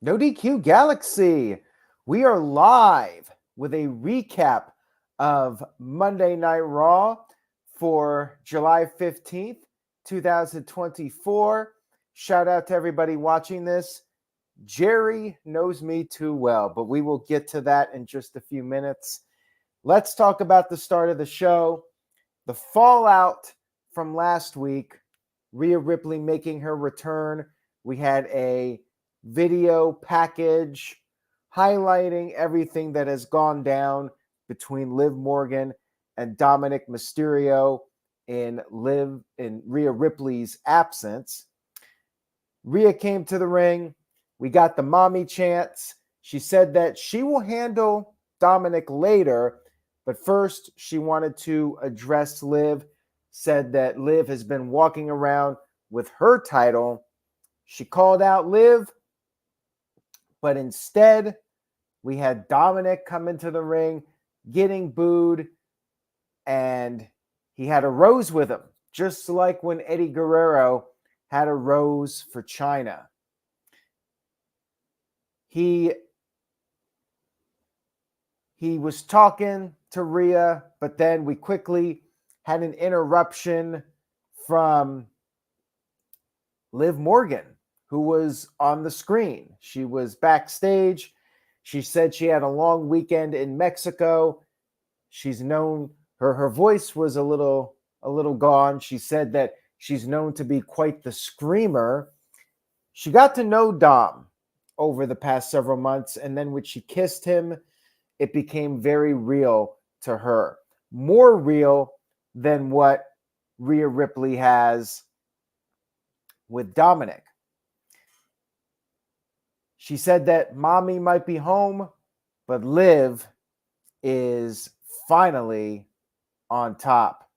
No DQ Galaxy. We are live with a recap of Monday Night Raw for July 15th, 2024. Shout out to everybody watching this. Jerry knows me too well, but we will get to that in just a few minutes. Let's talk about the start of the show. The fallout from last week, Rhea Ripley making her return. We had a video package highlighting everything that has gone down between Liv Morgan and Dominik Mysterio in Rhea Ripley's absence. Rhea came to the ring. We got the mommy chants. She said that she will handle Dominik later, but first she wanted to address Liv, said that Liv has been walking around with her title. She called out Liv, but instead we had Dominik come into the ring getting booed, and he had a rose with him, just like when Eddie Guerrero had a rose for China. He was talking to Rhea, but then we quickly had an interruption from Liv Morgan, who was on the screen. She was backstage. She said she had a long weekend in Mexico. She's known, her voice was a little gone. She said that she's known to be quite the screamer. She got to know Dom over the past several months, and then when she kissed him, it became very real to her. More real than what Rhea Ripley has with Dominik. She said that mommy might be home, but Liv is finally on top.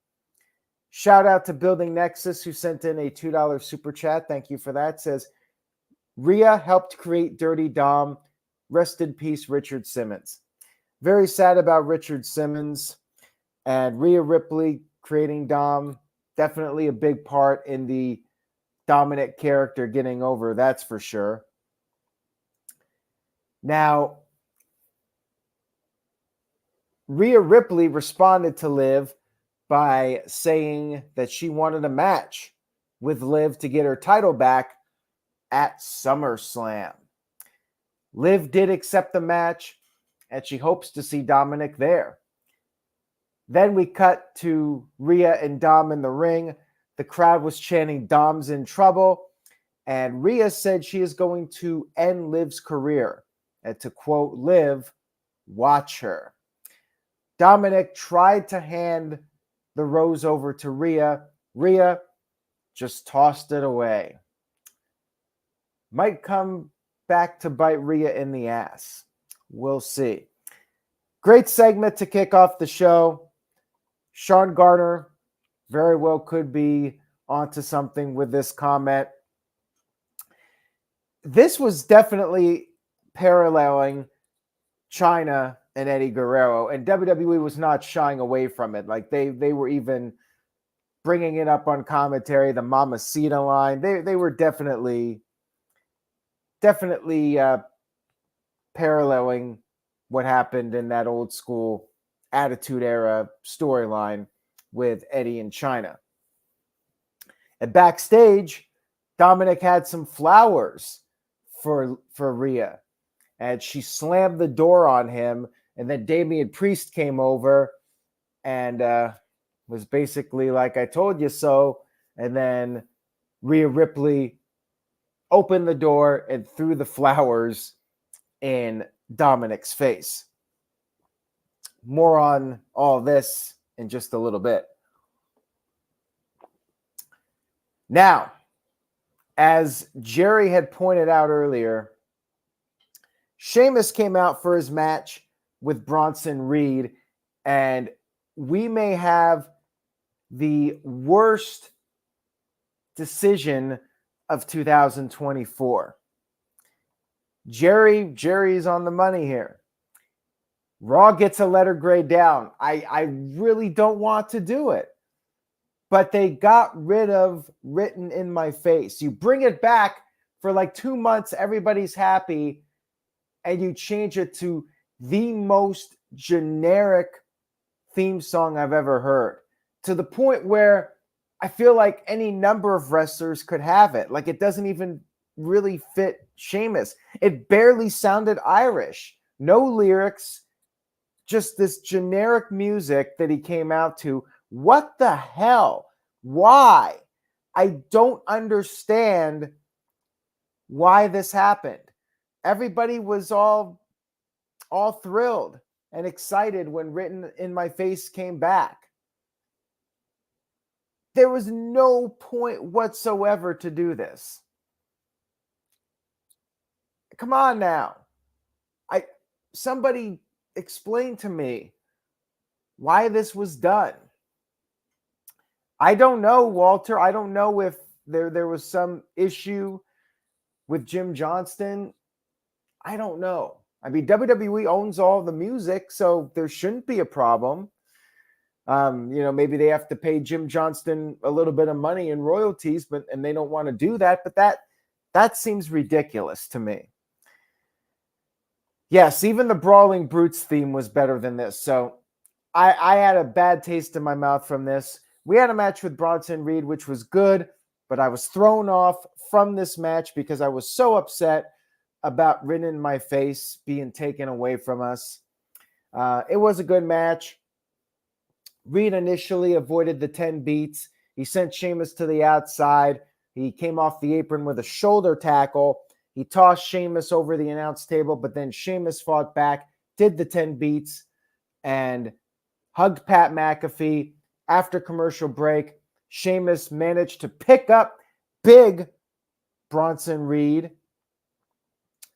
Shout out to Building Nexus, who sent in a $2 super chat. Thank you for that. Says, Rhea helped create Dirty Dom. Rest in peace, Richard Simmons. Very sad about Richard Simmons, and Rhea Ripley creating Dom. Definitely a big part in the Dominik character getting over, that's for sure. Now, Rhea Ripley responded to Liv by saying that she wanted a match with Liv to get her title back at SummerSlam. Liv did accept the match, and she hopes to see Dominik there. Then we cut to Rhea and Dom in the ring. The crowd was chanting, Dom's in trouble, and Rhea said she is going to end Liv's career. And to quote Liv, watch her. Dominik tried to hand the rose over to Rhea. Rhea just tossed it away. Might come back to bite Rhea in the ass. We'll see. Great segment to kick off the show. Sean Garner very well could be onto something with this comment. This was definitely paralleling China and Eddie Guerrero, and WWE was not shying away from it. Like they were even bringing it up on commentary, the Mamacita line. They were definitely paralleling what happened in that old school Attitude Era storyline with Eddie and China. And backstage, Dominik had some flowers for Rhea, and she slammed the door on him, and then Damian Priest came over and was basically like, I told you so, and then Rhea Ripley opened the door and threw the flowers in Dominik's face. More on all this in just a little bit. Now, as Jerry had pointed out earlier, Sheamus came out for his match with Bronson Reed, and we may have the worst decision of 2024. Jerry's on the money here. Raw gets a letter grade down. I really don't want to do it, but they got rid of written in my face. You bring it back for like 2 months, everybody's happy, and you change it to the most generic theme song I've ever heard, to the point where I feel like any number of wrestlers could have it. Like, it doesn't even really fit Sheamus. It barely sounded Irish. No lyrics, just this generic music that he came out to. What the hell? Why? I don't understand why this happened. Everybody was all thrilled and excited when Written in My Face came back. There was no point whatsoever to do this. Come on now. Somebody explain to me why this was done. I don't know, Walter. I don't know if there was some issue with Jim Johnston. I don't know. I mean, WWE owns all the music, so there shouldn't be a problem. Maybe they have to pay Jim Johnston a little bit of money in royalties, and they don't want to do that. But that seems ridiculous to me. Yes, even the Brawling Brutes theme was better than this. So I had a bad taste in my mouth from this. We had a match with Bronson Reed, which was good, but I was thrown off from this match because I was so upset about Written in My Face being taken away from us. It was a good match. Reed initially avoided the 10 beats. He sent Sheamus to the outside. He came off the apron with a shoulder tackle. He tossed Sheamus over the announce table, but then Sheamus fought back, did the 10 beats, and hugged Pat McAfee. After commercial break, Sheamus managed to pick up big Bronson Reed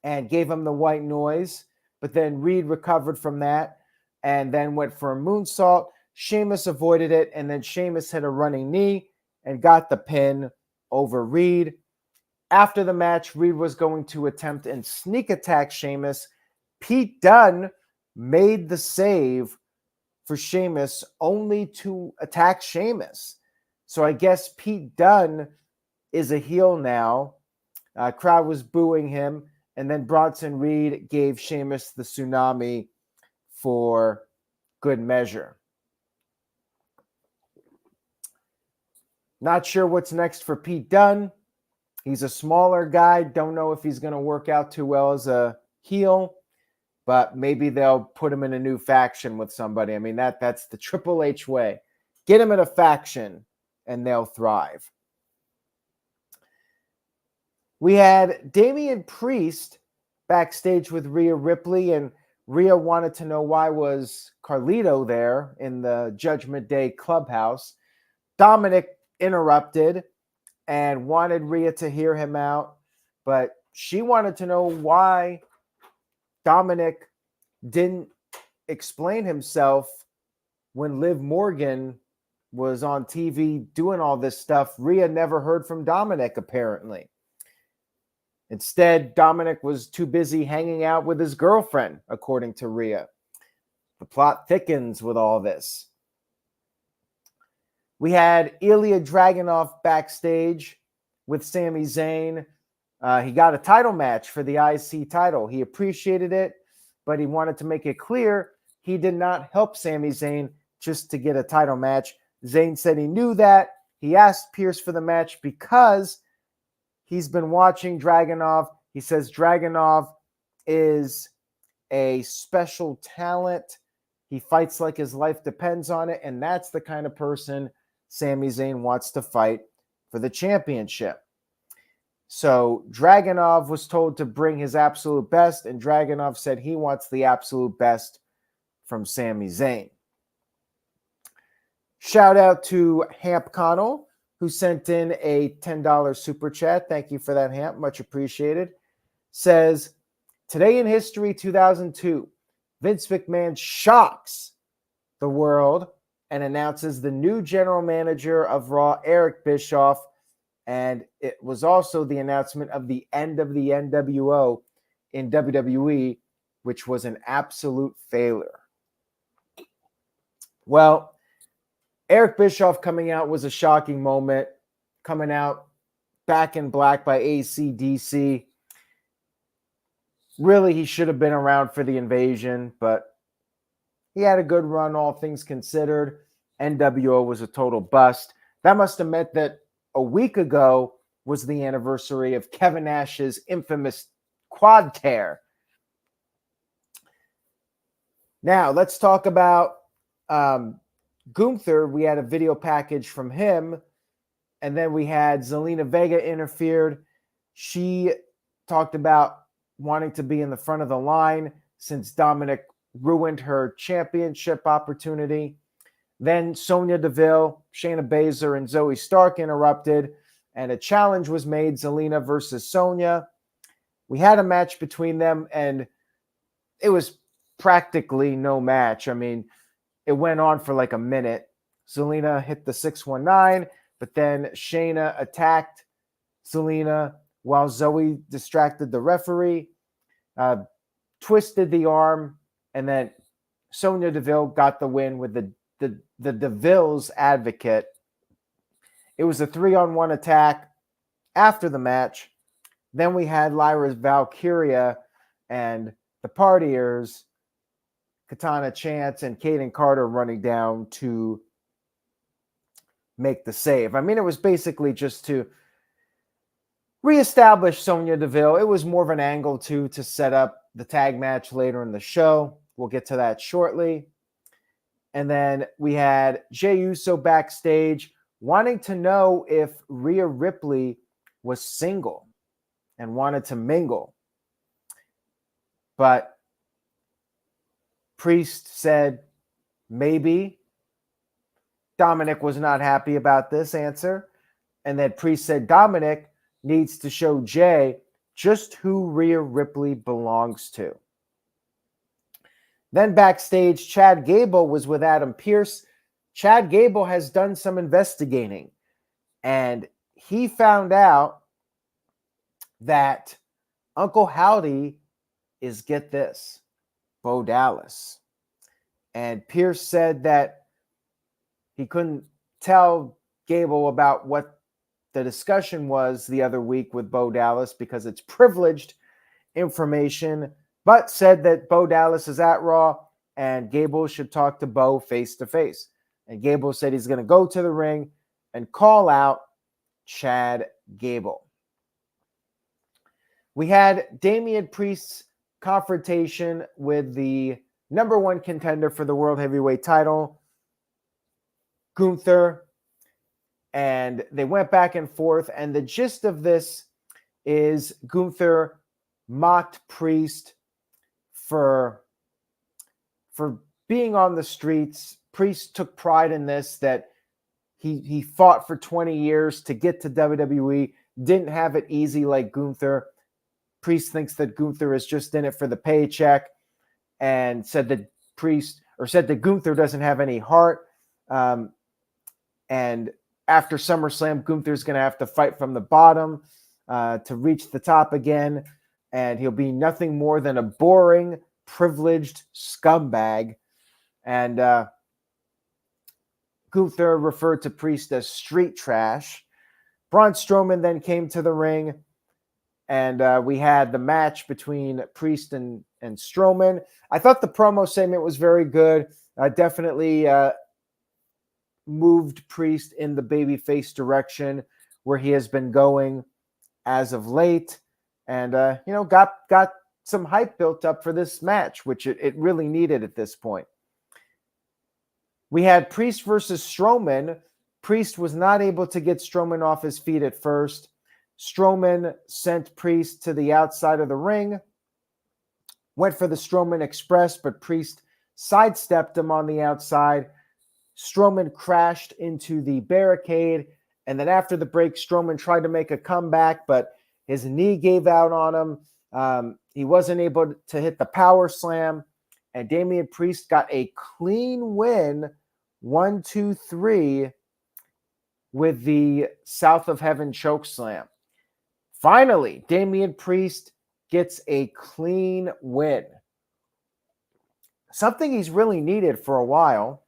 and gave him the white noise, but then Reed recovered from that and then went for a moonsault. Sheamus avoided it, and then Sheamus hit a running knee and got the pin over Reed. After the match, Reed was going to attempt and sneak attack Sheamus. Pete Dunne made the save for Sheamus only to attack Sheamus. So I guess Pete Dunne is a heel now. Crowd was booing him. And then Bronson Reed gave Sheamus the tsunami for good measure. Not sure what's next for Pete Dunne. He's a smaller guy. Don't know if he's going to work out too well as a heel, but maybe they'll put him in a new faction with somebody. I mean, that's the Triple H way. Get him in a faction and they'll thrive. We had Damian Priest backstage with Rhea Ripley, and Rhea wanted to know why was Carlito there in the Judgment Day clubhouse. Dominik interrupted and wanted Rhea to hear him out, but she wanted to know why Dominik didn't explain himself when Liv Morgan was on TV doing all this stuff. Rhea never heard from Dominik, apparently. Instead, Dominik was too busy hanging out with his girlfriend, according to Rhea. The plot thickens with all this. We had Ilja Dragunov backstage with Sami Zayn. He got a title match for the IC title. He appreciated it, but he wanted to make it clear he did not help Sami Zayn just to get a title match. Zayn said he knew that. He asked Pierce for the match because he's been watching Dragunov. He says Dragunov is a special talent. He fights like his life depends on it, and that's the kind of person Sami Zayn wants to fight for the championship. So Dragunov was told to bring his absolute best, and Dragunov said he wants the absolute best from Sami Zayn. Shout out to Hamp Connell, who sent in a $10 super chat. Thank you for that, Hamp. Much appreciated. Says, today in history, 2002, Vince McMahon shocks the world and announces the new general manager of Raw, Eric Bischoff. And it was also the announcement of the end of the NWO in WWE, which was an absolute failure. Well, Eric Bischoff coming out was a shocking moment. Coming out, Back in Black by AC/DC. Really, he should have been around for the Invasion, but he had a good run, all things considered. NWO was a total bust. That must have meant that a week ago was the anniversary of Kevin Nash's infamous quad tear. Now, let's talk about Gunther. We had a video package from him, and then we had Zelina Vega interfered. She talked about wanting to be in the front of the line since Dominik ruined her championship opportunity. Then Sonya Deville, Shayna Baszler, and Zoe Stark interrupted, and a challenge was made, Zelina versus Sonya. We had a match between them, and it was practically no match. I mean, it went on for like a minute. Zelina hit the 619, but then Shayna attacked Zelina while Zoe distracted the referee, twisted the arm, and then Sonya Deville got the win with the Deville's advocate. It was a 3-on-1 attack after the match. Then we had Lyra's Valkyria and the partiers, Katana Chance and Kaden Carter, running down to make the save. I mean, it was basically just to reestablish Sonya Deville. It was more of an angle to set up the tag match later in the show. We'll get to that shortly. And then we had Jey Uso backstage wanting to know if Rhea Ripley was single and wanted to mingle. But Priest said maybe. Dominik was not happy about this answer. And then Priest said Dominik needs to show Jey just who Rhea Ripley belongs to. Then backstage, Chad Gable was with Adam Pearce. Chad Gable has done some investigating, and he found out that Uncle Howdy is, get this, Bo Dallas. And Pearce said that he couldn't tell Gable about what the discussion was the other week with Bo Dallas because it's privileged information, but said that Bo Dallas is at Raw and Gable should talk to Bo face to face. And Gable said he's going to go to the ring and call out Chad Gable. We had Damian Priest's confrontation with the number one contender for the World Heavyweight title, Gunther, and they went back and forth. And the gist of this is Gunther mocked Priest for being on the streets. Priest took pride in this, that he fought for 20 years to get to WWE, didn't have it easy like Gunther. Priest thinks that Gunther is just in it for the paycheck, and said that Gunther doesn't have any heart. And after SummerSlam, Gunther's going to have to fight from the bottom to reach the top again, and he'll be nothing more than a boring, privileged scumbag. And Gunther referred to Priest as street trash. Braun Strowman then came to the ring, and we had the match between Priest and Strowman. I thought the promo segment was very good. Definitely moved Priest in the babyface direction where he has been going as of late, and got some hype built up for this match, which it really needed at this point. We had Priest versus Strowman. Priest was not able to get Strowman off his feet at first. Strowman sent Priest to the outside of the ring, went for the Strowman Express, but Priest sidestepped him on the outside. Strowman crashed into the barricade, and then after the break, Strowman tried to make a comeback, but his knee gave out on him. He wasn't able to hit the power slam, and Damian Priest got a clean win, 1-2-3, with the South of Heaven choke slam. Finally, Damian Priest gets a clean win. Something he's really needed for a while.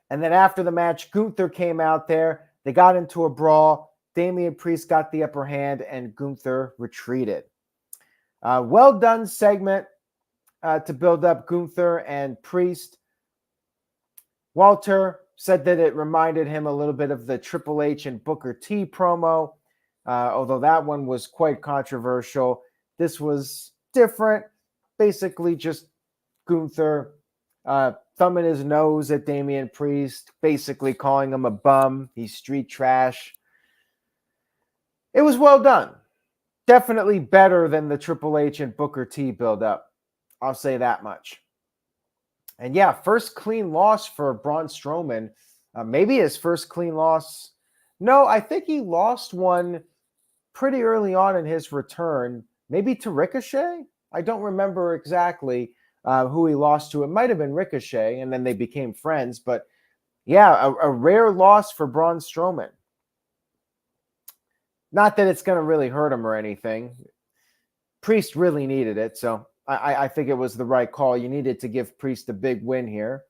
And then after the match, Gunther came out there. They got into a brawl. Damian Priest got the upper hand and Gunther retreated. Well done segment to build up Gunther and Priest. Walter said that it reminded him a little bit of the Triple H and Booker T promo, although that one was quite controversial. This was different. Basically just Gunther thumbing his nose at Damian Priest, basically calling him a bum. He's street trash. It was well done. Definitely better than the Triple H and Booker T build-up. I'll say that much. And yeah, first clean loss for Braun Strowman. Maybe his first clean loss. No, I think he lost one pretty early on in his return. Maybe to Ricochet? I don't remember exactly who he lost to. It might have been Ricochet, and then they became friends. But yeah, a rare loss for Braun Strowman. Not that it's going to really hurt him or anything. Priest really needed it, so I think it was the right call. You needed to give Priest a big win here.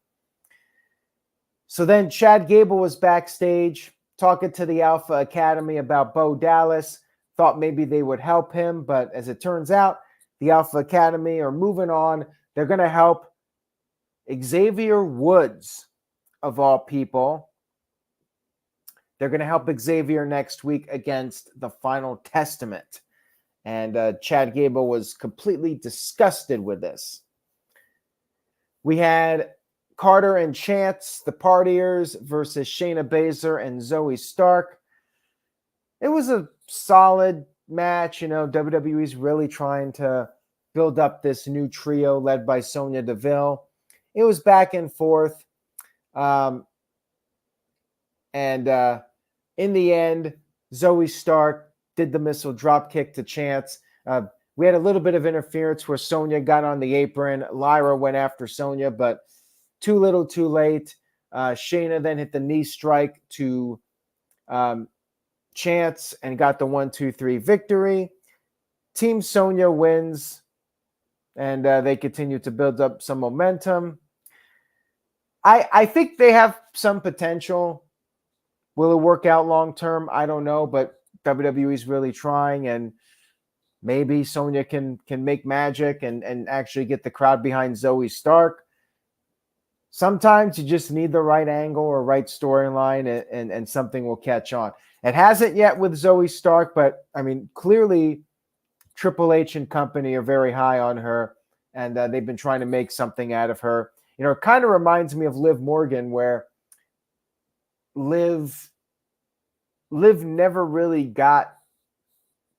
So then Chad Gable was backstage talking to the Alpha Academy about Bo Dallas. Thought maybe they would help him, but as it turns out, the Alpha Academy are moving on. They're going to help Xavier Woods, of all people. They're going to help Xavier next week against the Final Testament. And Chad Gable was completely disgusted with this. We had Carter and Chance, the Partiers, versus Shayna Baszler and Zoe Stark. It was a solid match. You know, WWE's really trying to build up this new trio led by Sonya Deville. It was back and forth. And in the end, Zoe Stark did the missile drop kick to Chance. We had a little bit of interference where Sonya got on the apron. Lyra went after Sonya, but too little, too late. Shayna then hit the knee strike to Chance and got the 1-2-3 victory. Team Sonya wins, and they continue to build up some momentum. I think they have some potential. Will it work out long term? I don't know, but WWE's really trying, and maybe Sonya can make magic and actually get the crowd behind Zoe Stark. Sometimes you just need the right angle or right storyline, and something will catch on. It hasn't yet with Zoe Stark, but I mean, clearly Triple H and company are very high on her, and they've been trying to make something out of her. You know, it kind of reminds me of Liv Morgan, where Liv never really got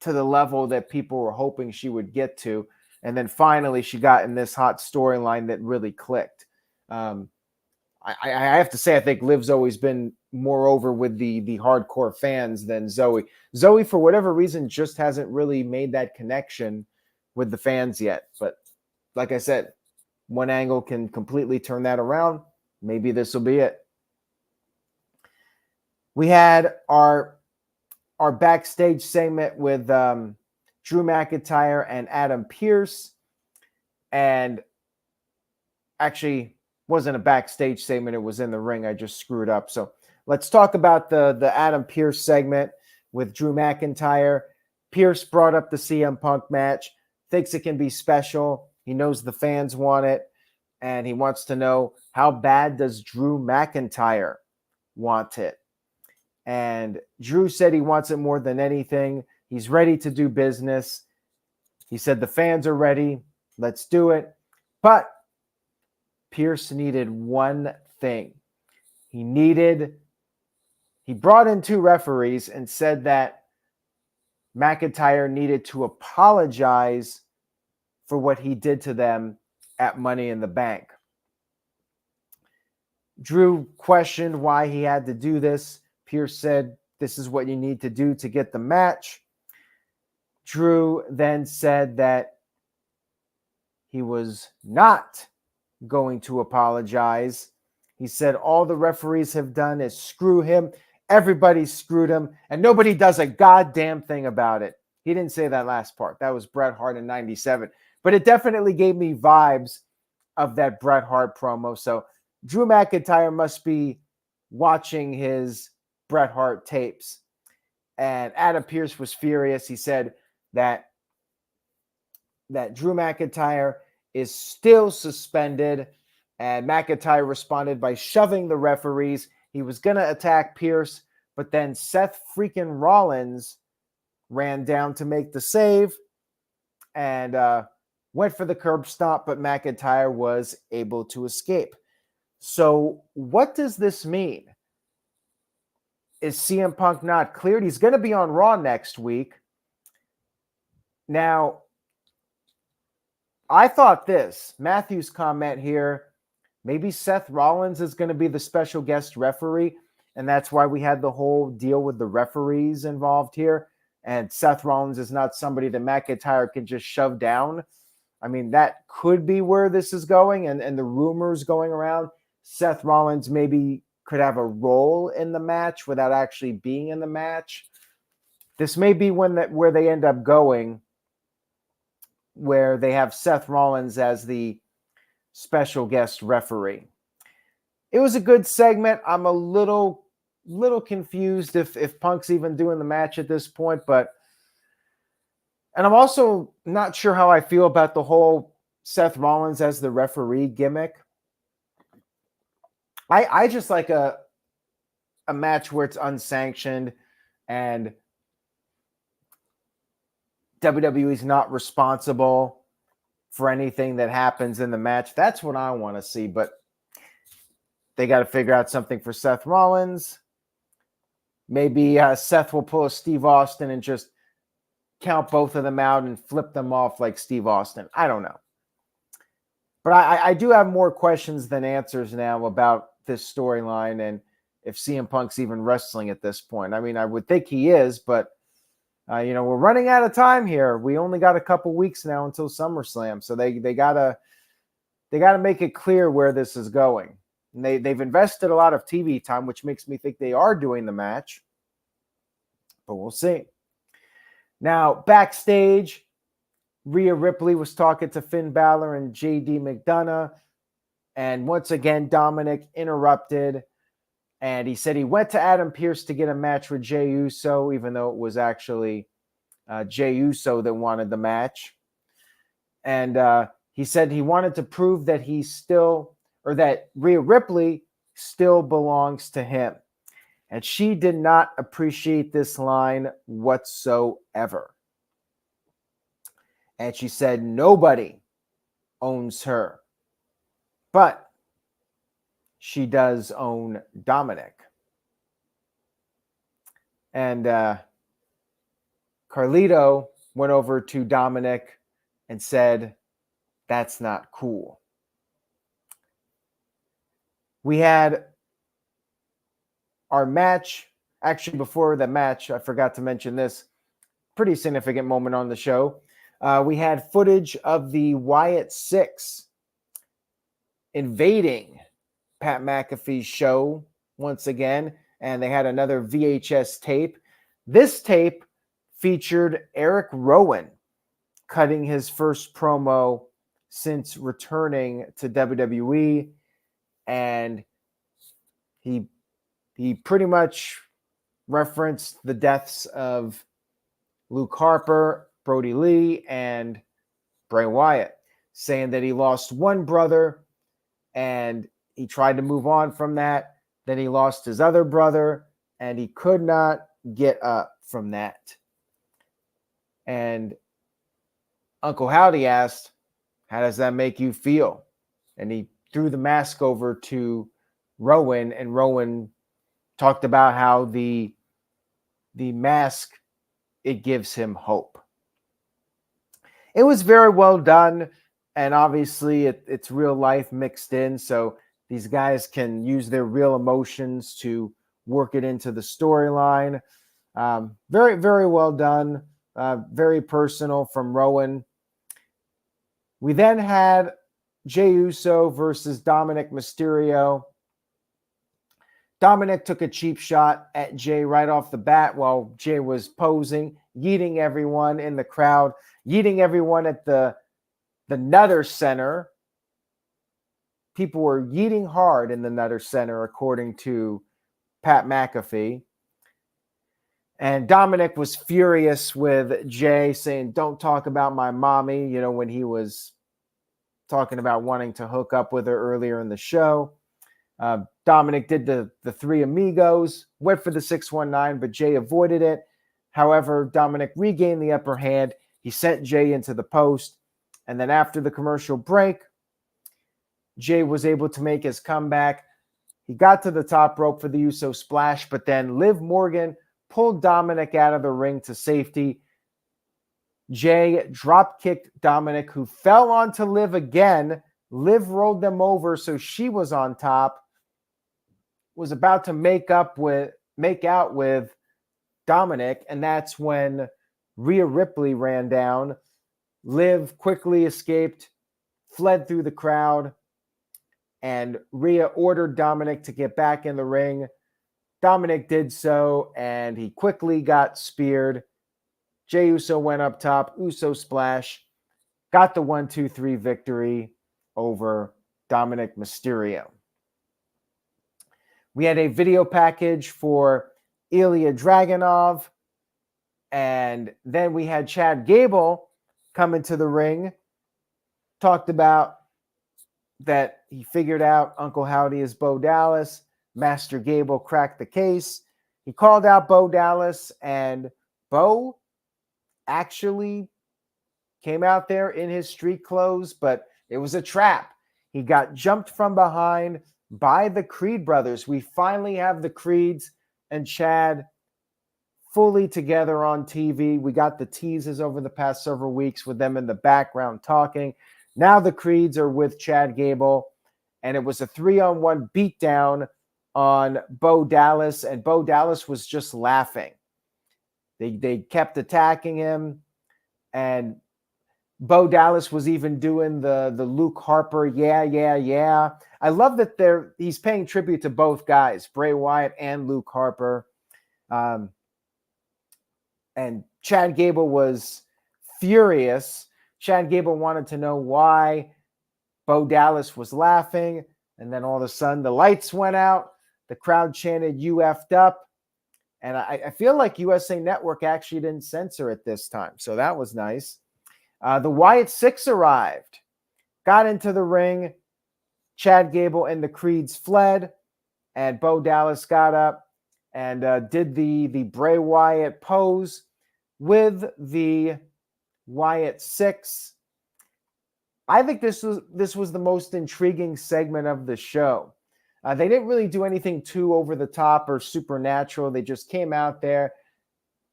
to the level that people were hoping she would get to. And then finally she got in this hot storyline that really clicked. I have to say, I think Liv's always been more over with the hardcore fans than Zoe. Zoe, for whatever reason, just hasn't really made that connection with the fans yet. But like I said, one angle can completely turn that around. Maybe this will be it. We had our backstage segment with Drew McIntyre and Adam Pearce. And actually, wasn't a backstage segment. It was in the ring. I just screwed up. So let's talk about the Adam Pearce segment with Drew McIntyre. Pearce brought up the CM Punk match, thinks it can be special. He knows the fans want it, and he wants to know, how bad does Drew McIntyre want it? And Drew said he wants it more than anything. He's ready to do business. He said the fans are ready. Let's do it. But Pearce needed one thing. He brought in 2 referees and said that McIntyre needed to apologize for what he did to them at Money in the Bank. Drew questioned why he had to do this. Pearce said, this is what you need to do to get the match. Drew then said that he was not going to apologize. He said all the referees have done is screw him. Everybody screwed him, and nobody does a goddamn thing about it. He didn't say that last part. That was Bret Hart in '97. But it definitely gave me vibes of that Bret Hart promo. So Drew McIntyre must be watching his Bret Hart tapes. And Adam Pearce was furious. He said that Drew McIntyre is still suspended. And McIntyre responded by shoving the referees. He was going to attack Pearce, but then Seth freaking Rollins ran down to make the save and went for the curb stomp, but McIntyre was able to escape. So what does this mean? Is CM Punk not cleared? He's going to be on Raw next week. Now, I thought this, Matthew's comment here, maybe Seth Rollins is going to be the special guest referee, and that's why we had the whole deal with the referees involved here. And Seth Rollins is not somebody that McIntyre can just shove down. I mean, that could be where this is going, and the rumors going around, Seth Rollins maybe could have a role in the match without actually being in the match. This may be where they end up going, where they have Seth Rollins as the special guest referee. It was a good segment. I'm a little confused if Punk's even doing the match at this point, and I'm also not sure how I feel about the whole Seth Rollins as the referee gimmick. I just like a match where it's unsanctioned and WWE's not responsible for anything that happens in the match. That's what I want to see, but they got to figure out something for Seth Rollins. Maybe Seth will pull a Steve Austin and just count both of them out and flip them off like Steve Austin. I don't know. But I do have more questions than answers now about this storyline and if CM Punk's even wrestling at this point. I mean, I would think he is, but we're running out of time here. We only got a couple weeks now until SummerSlam, so they gotta make it clear where this is going. And they've invested a lot of TV time, which makes me think they are doing the match, but we'll see. Now, backstage, Rhea Ripley was talking to Finn Balor and JD McDonough, and once again, Dominik interrupted, and he said he went to Adam Pearce to get a match with Jey Uso, even though it was actually Jey Uso that wanted the match. And he said he wanted to prove that that Rhea Ripley still belongs to him. And she did not appreciate this line whatsoever. And she said nobody owns her. But she does own Dominik. And Carlito went over to Dominik and said, that's not cool. We had our match. Actually, before the match, I forgot to mention this pretty significant moment on the show. We had footage of the Wyatt Sicks invading Pat McAfee's show once again, and they had another VHS tape. This tape featured Eric Rowan cutting his first promo since returning to WWE, and he pretty much referenced the deaths of Luke Harper, Brody Lee, and Bray Wyatt, saying that he lost one brother and he tried to move on from that. Then he lost his other brother and he could not get up from that. And Uncle Howdy asked, how does that make you feel? And he threw the mask over to Rowan, and Rowan talked about how the mask, it gives him hope. It was very well done, and obviously it's real life mixed in, so these guys can use their real emotions to work it into the storyline. Very, very well done. Very personal from Rowan. We then had Jey Uso versus Dominik Mysterio. Dominik took a cheap shot at Jey right off the bat while Jey was posing, yeeting everyone in the crowd, yeeting everyone at the Nutter Center. People were yeeting hard in the Nutter Center, according to Pat McAfee. And Dominik was furious with Jay, saying, "Don't talk about my mommy," when he was talking about wanting to hook up with her earlier in the show. Dominik did the three amigos, went for the 619, but Jay avoided it. However, Dominik regained the upper hand. He sent Jay into the post. And then after the commercial break, Jay was able to make his comeback. He got to the top rope for the Uso splash, but then Liv Morgan pulled Dominik out of the ring to safety. Jay drop-kicked Dominik, who fell onto Liv again. Liv rolled them over, so she was on top. Was about to make out with Dominik, and that's when Rhea Ripley ran down. Liv quickly escaped, fled through the crowd, and Rhea ordered Dominik to get back in the ring. Dominik did so, and he quickly got speared. Jey Uso went up top, Uso splash, got the 1-2-3 victory over Dominik Mysterio. We had a video package for Ilja Dragunov, and then we had Chad Gable come into the ring, talked about that he figured out Uncle Howdy is Bo Dallas. Master Gable cracked the case. He called out Bo Dallas, and Bo actually came out there in his street clothes, but it was a trap. He got jumped from behind by the Creed brothers. We finally have the Creeds and Chad fully together on TV. We got the teases over the past several weeks with them in the background talking. Now the Creeds are with Chad Gable, and it was a 3-on-1 beatdown on Bo Dallas, and Bo Dallas was just laughing. They kept attacking him, and Bo Dallas was even doing the Luke Harper, yeah. I love that he's paying tribute to both guys, Bray Wyatt and Luke Harper. And Chad Gable was furious. Chad Gable wanted to know why Bo Dallas was laughing, and then all of a sudden the lights went out. The crowd chanted, "You effed up." And I feel like USA Network actually didn't censor it this time, so that was nice. The Wyatt Sicks arrived, got into the ring. Chad Gable and the Creeds fled, and Bo Dallas got up and did the Bray Wyatt pose with the Wyatt Sicks. I think this was the most intriguing segment of the show. They didn't really do anything too over the top or supernatural. They just came out there.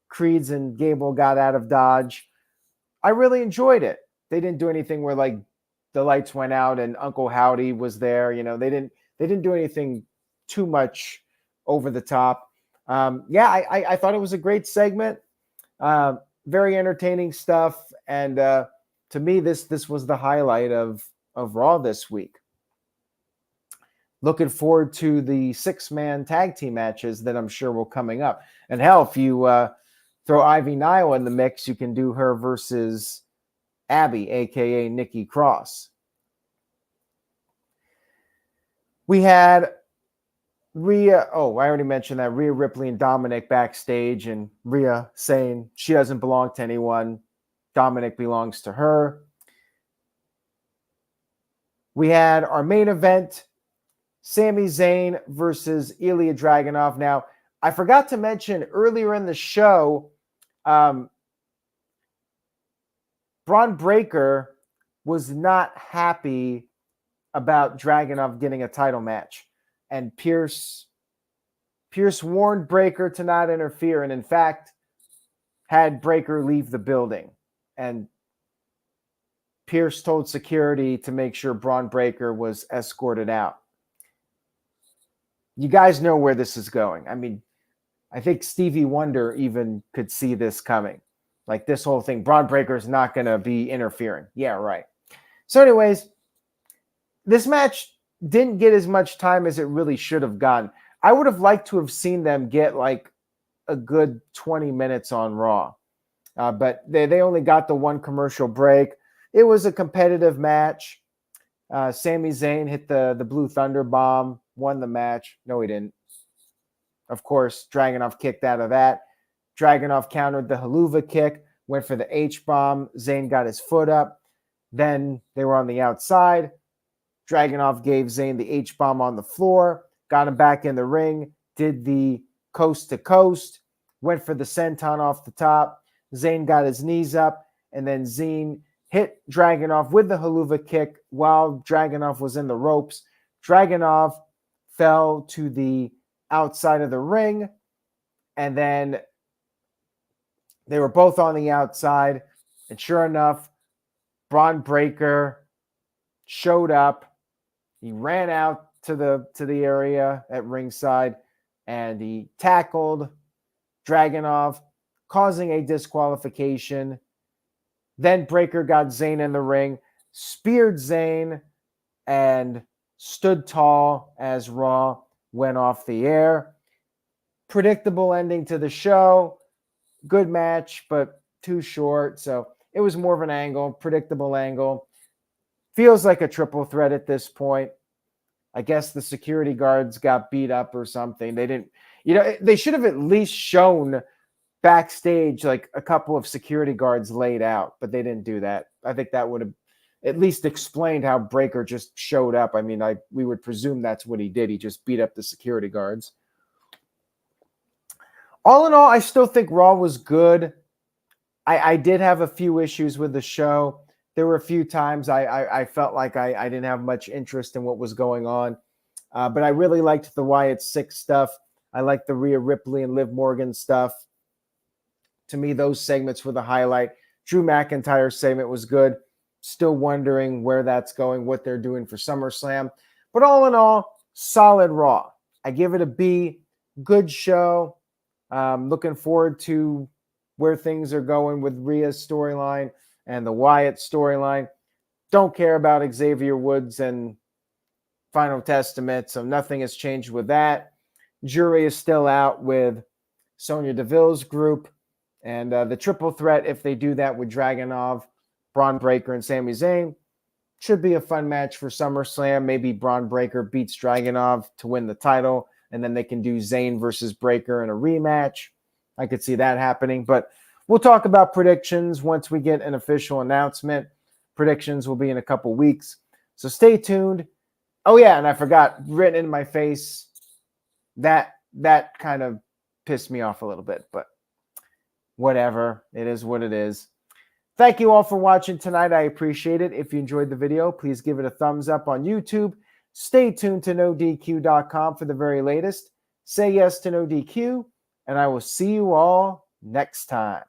Creeds and Gable got out of Dodge. I really enjoyed it. They didn't do anything where like the lights went out and Uncle Howdy was there. They didn't do anything too much over the top. I thought it was a great segment. Very entertaining stuff. And to me, this was the highlight of Raw this week. Looking forward to the 6-man tag team matches that I'm sure will coming up. And hell, if you throw Ivy Nile in the mix, you can do her versus Abby, a.k.a. Nikki Cross. We had Rhea, I already mentioned that, Rhea Ripley and Dominik backstage, and Rhea saying she doesn't belong to anyone. Dominik belongs to her. We had our main event, Sami Zayn versus Ilja Dragunov. Now, I forgot to mention earlier in the show, Braun Breakker was not happy about Dragunov getting a title match. And Pierce warned Breakker to not interfere, and in fact, had Breakker leave the building. And Pierce told security to make sure Braun Breakker was escorted out. You guys know where this is going. I mean, I think Stevie Wonder even could see this coming. Like this whole thing, Braun Breakker is not going to be interfering. Yeah, right. So anyways, this match didn't get as much time as it really should have gotten. I would have liked to have seen them get like a good 20 minutes on Raw. But they only got the one commercial break. It was a competitive match. Sami Zayn hit the Blue Thunder Bomb, won the match. No, he didn't. Of course, Dragunov kicked out of that. Dragunov countered the haluva kick, went for the H-bomb. Zayn got his foot up. Then they were on the outside. Dragunov gave Zayn the H-bomb on the floor, got him back in the ring, did the coast-to-coast, went for the senton off the top. Zayn got his knees up, and then Zayn hit Dragunov with the haluva kick while Dragunov was in the ropes. Dragunov fell to the outside of the ring, and then they were both on the outside, and sure enough, Braun Breaker showed up. He ran out to the area at ringside, and he tackled Dragunov, causing a disqualification. Then Breaker got Zayn in the ring, speared Zayn, and stood tall as Raw went off the air. Predictable ending to the show. Good match, but too short. So it was more of an angle, predictable angle. Feels like a triple threat at this point. I guess the security guards got beat up or something. They didn't, they should have at least shown backstage like a couple of security guards laid out, but they didn't do that. I think that would have at least explained how Breaker just showed up. I mean, we would presume that's what he did. He just beat up the security guards. All in all, I still think Raw was good. I did have a few issues with the show. There were a few times I felt like I didn't have much interest in what was going on. But I really liked the Wyatt Sicks stuff. I liked the Rhea Ripley and Liv Morgan stuff. To me, those segments were the highlight. Drew McIntyre's segment was good. Still wondering where that's going, what they're doing for SummerSlam. But all in all, solid Raw. I give it a B. Good show. Looking forward to where things are going with Rhea's storyline and the Wyatt storyline. Don't care about Xavier Woods and Final Testament, so nothing has changed with that. Jury is still out with Sonya Deville's group. And the triple threat, if they do that with Dragunov, Braun Breaker, and Sami Zayn, should be a fun match for SummerSlam. Maybe Braun Breaker beats Dragunov to win the title, and then they can do Zayn versus Breaker in a rematch. I could see that happening. But we'll talk about predictions once we get an official announcement. Predictions will be in a couple weeks. So stay tuned. Oh, yeah, and I forgot, written in my face, that kind of pissed me off a little bit, but whatever. It is what it is. Thank you all for watching tonight. I appreciate it. If you enjoyed the video, please give it a thumbs up on YouTube. Stay tuned to NoDQ.com for the very latest. Say yes to NoDQ, and I will see you all next time.